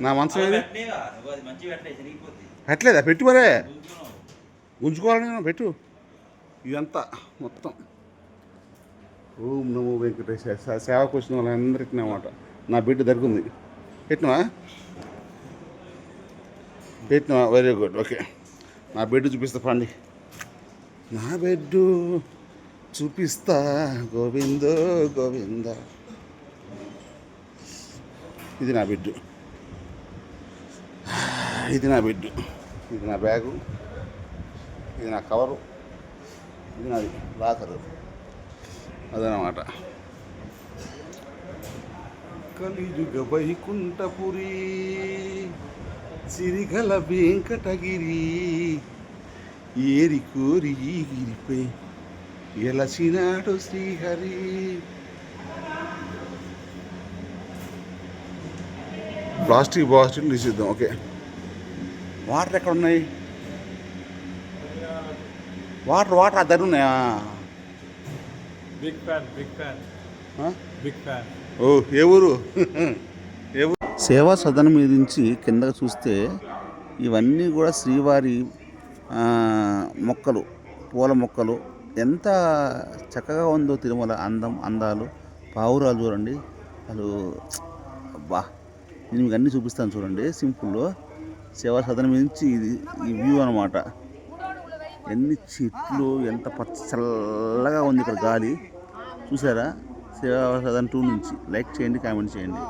నా మంచం ఏది పెట్టలేదా? పెట్టు మరే, ఉంచుకోవాలి నేను, పెట్టు. ఇదంతా మొత్తం ఓం నమో వెంకటేశ్వర సేవకు వచ్చిన వాళ్ళందరికీ అన్నమాట. నా బిడ్డ దొరికింది. పెట్టినవా? పెట్టినవా? Very good, okay. నా బెడ్ చూపిస్తా పండి. నా బెడ్ చూపిస్తా గోవిందో గోవింద. ఇది నా బెడ్, ఇది నా బెడ్, ఇది నా బ్యాగు, ఇది నా కవరు, ఇది నాది లాకరు. అదనమాట కలియుగ వైకుంఠపురి సిరిగల వెంకటగిరి ఏరి కోరి ఈ గిరిపై ఎలసినాడు శ్రీహరి. ప్లాస్టిక్ బాటిల్ నిషిద్ధం. ఓకే, వాటర్ ఎక్కడ ఉన్నాయి? వాటర్ వాటర్ ఆ దగ్గర ఉన్నాయా? Big fan, big fan, big fan. ఓ, ఏ ఊరు? ఏ ఊరు? సేవా సదనం మీద నుంచి కిందకు చూస్తే ఇవన్నీ కూడా శ్రీవారి మొక్కలు, పూల మొక్కలు. ఎంత చక్కగా ఉందో తిరుమల అందాలు. పావురాలు చూడండి అసలు. అబ్బా, నేను మీకు అన్నీ చూపిస్తాను చూడండి. సింపుల్లో సేవా సదనం మీద నుంచి ఇది ఈ వ్యూ అనమాట. ఎన్ని చెట్లు, ఎంత చల్లగా ఉంది ఇక్కడ గాలి. చూసారా? సేవా సదనం 2 నుంచి లైక్ చేయండి, కామెంట్ చేయండి.